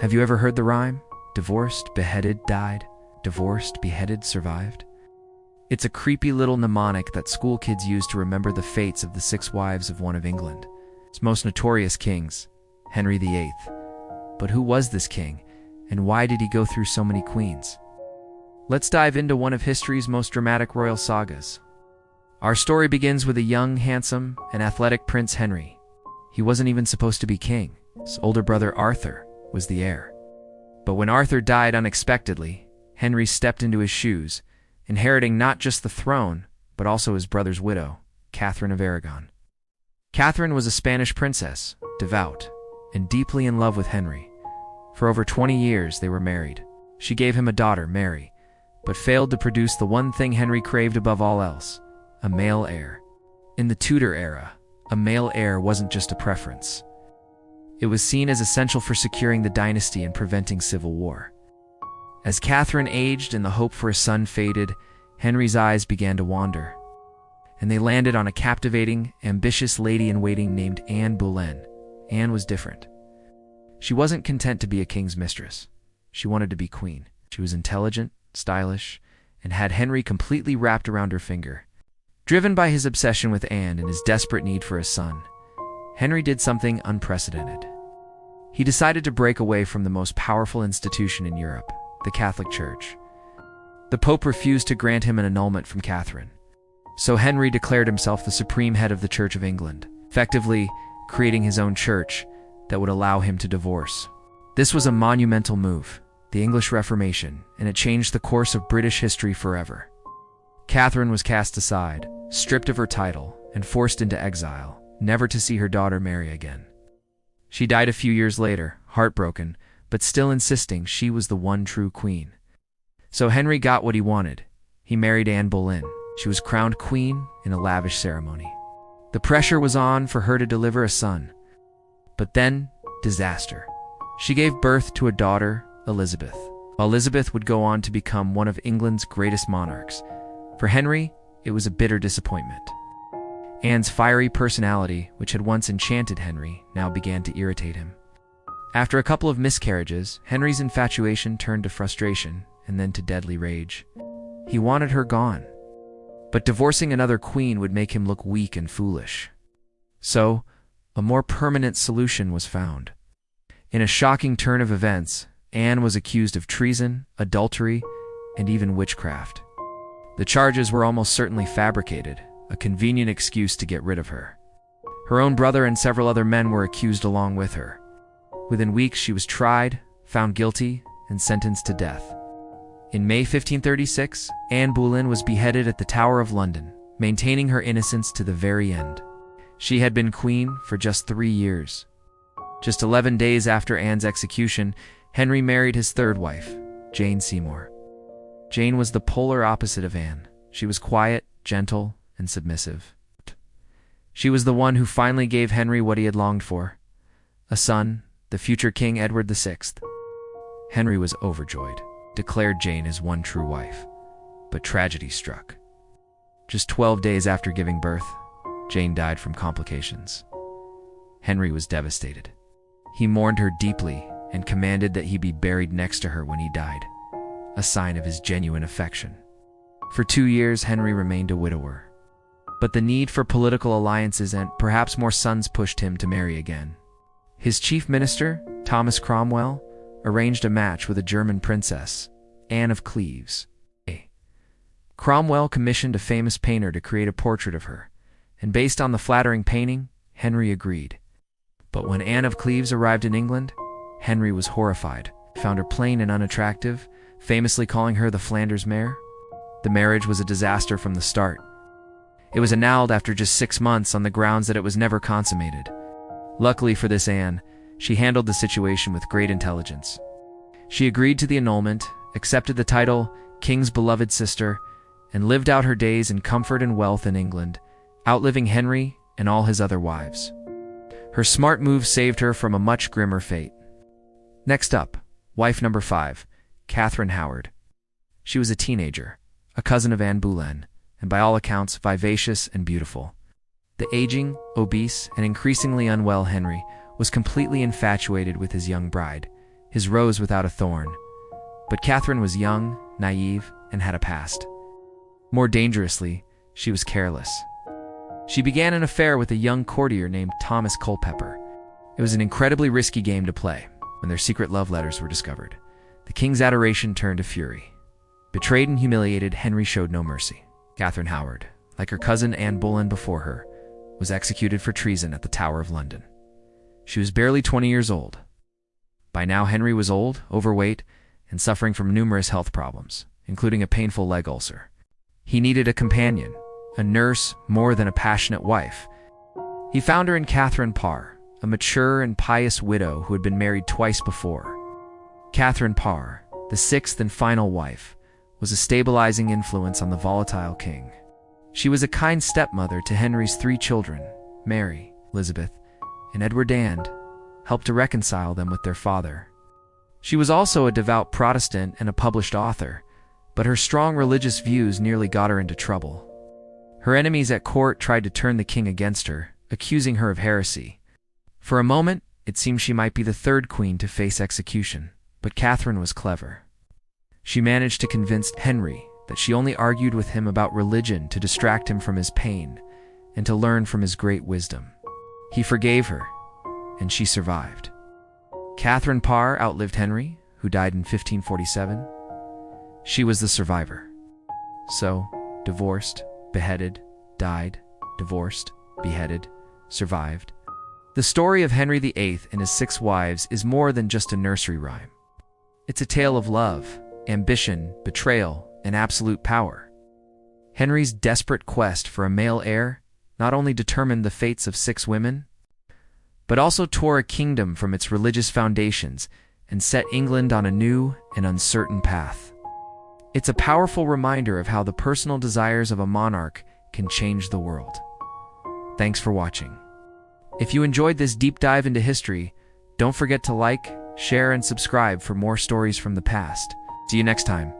Have you ever heard the rhyme? Divorced, beheaded, died. Divorced, beheaded, survived. It's a creepy little mnemonic that school kids use to remember the fates of the 6 wives of one of England's most notorious kings, Henry VIII. But who was this king, and why did he go through so many queens? Let's dive into one of history's most dramatic royal sagas. Our story begins with a young, handsome, and athletic Prince Henry. He wasn't even supposed to be king. His older brother Arthur was the heir. But when Arthur died unexpectedly, Henry stepped into his shoes, inheriting not just the throne, but also his brother's widow, Catherine of Aragon. Catherine was a Spanish princess, devout, and deeply in love with Henry. For over 20 years they were married. She gave him a daughter, Mary, but failed to produce the one thing Henry craved above all else, a male heir. In the Tudor era, a male heir wasn't just a preference. It was seen as essential for securing the dynasty and preventing civil war. As Catherine aged and the hope for a son faded, Henry's eyes began to wander, and they landed on a captivating, ambitious lady-in-waiting named Anne Boleyn. Anne was different. She wasn't content to be a king's mistress. She wanted to be queen. She was intelligent, stylish, and had Henry completely wrapped around her finger. Driven by his obsession with Anne and his desperate need for a son, Henry did something unprecedented. He decided to break away from the most powerful institution in Europe, the Catholic Church. The Pope refused to grant him an annulment from Catherine, so Henry declared himself the supreme head of the Church of England, effectively creating his own church that would allow him to divorce. This was a monumental move, the English Reformation, and it changed the course of British history forever. Catherine was cast aside, stripped of her title, and forced into exile, never to see her daughter Mary again. She died a few years later, heartbroken, but still insisting she was the one true queen. So Henry got what he wanted. He married Anne Boleyn. She was crowned queen in a lavish ceremony. The pressure was on for her to deliver a son. But then, disaster. She gave birth to a daughter, Elizabeth. Elizabeth would go on to become one of England's greatest monarchs. For Henry, it was a bitter disappointment. Anne's fiery personality, which had once enchanted Henry, now began to irritate him. After a couple of miscarriages, Henry's infatuation turned to frustration and then to deadly rage. He wanted her gone. But divorcing another queen would make him look weak and foolish. So, a more permanent solution was found. In a shocking turn of events, Anne was accused of treason, adultery, and even witchcraft. The charges were almost certainly fabricated, a convenient excuse to get rid of her. Her own brother and several other men were accused along with her. Within weeks, she was tried, found guilty, and sentenced to death. In May 1536, Anne Boleyn was beheaded at the Tower of London, maintaining her innocence to the very end. She had been queen for just 3 years. Just 11 days after Anne's execution, Henry married his third wife, Jane Seymour. Jane was the polar opposite of Anne. She was quiet, gentle, and submissive. She was the one who finally gave Henry what he had longed for, a son, the future King Edward VI. Henry was overjoyed, declared Jane his one true wife. But tragedy struck. Just 12 days after giving birth, Jane died from complications. Henry was devastated. He mourned her deeply and commanded that he be buried next to her when he died, a sign of his genuine affection. For 2 years, Henry remained a widower. But the need for political alliances and perhaps more sons pushed him to marry again. His chief minister, Thomas Cromwell, arranged a match with a German princess, Anne of Cleves. Cromwell commissioned a famous painter to create a portrait of her, and based on the flattering painting, Henry agreed. But when Anne of Cleves arrived in England, Henry was horrified, found her plain and unattractive, famously calling her the Flanders mare. The marriage was a disaster from the start. It was annulled after just 6 months on the grounds that it was never consummated. Luckily for this Anne, she handled the situation with great intelligence. She agreed to the annulment, accepted the title King's beloved sister, and lived out her days in comfort and wealth in England, outliving Henry and all his other wives. Her smart move saved her from a much grimmer fate. Next up, wife number 5, Catherine Howard. She was a teenager, a cousin of Anne Boleyn, and by all accounts vivacious and beautiful. The aging, obese, and increasingly unwell Henry was completely infatuated with his young bride. his rose without a thorn. But Catherine was young, naive, and had a past. More dangerously, she was careless. She began an affair with a young courtier named Thomas Culpeper. It was an incredibly risky game to play when their secret love letters were discovered. The king's adoration turned to fury. Betrayed and humiliated, Henry showed no mercy. Catherine Howard, like her cousin Anne Boleyn before her, was executed for treason at the Tower of London. She was barely 20 years old. By now, Henry was old, overweight, and suffering from numerous health problems, including a painful leg ulcer. He needed a companion, a nurse more than a passionate wife. He found her in Catherine Parr, a mature and pious widow who had been married twice before. Catherine Parr, the sixth and final wife, was a stabilizing influence on the volatile king. She was a kind stepmother to Henry's 3 children, Mary, Elizabeth, and Edward, and helped to reconcile them with their father. She was also a devout Protestant and a published author, but her strong religious views nearly got her into trouble. Her enemies at court tried to turn the king against her, accusing her of heresy. For a moment, it seemed she might be the third queen to face execution, but Catherine was clever. She managed to convince Henry that she only argued with him about religion to distract him from his pain and to learn from his great wisdom. He forgave her, and she survived. Catherine Parr outlived Henry, who died in 1547. She was the survivor. So, divorced, beheaded, died, divorced, beheaded, survived. The story of Henry VIII and his 6 wives is more than just a nursery rhyme. It's a tale of love, ambition, betrayal, and absolute power. Henry's desperate quest for a male heir not only determined the fates of 6 women, but also tore a kingdom from its religious foundations and set England on a new and uncertain path. It's a powerful reminder of how the personal desires of a monarch can change the world. Thanks for watching. If you enjoyed this deep dive into history, don't forget to like, share, and subscribe for more stories from the past. See you next time.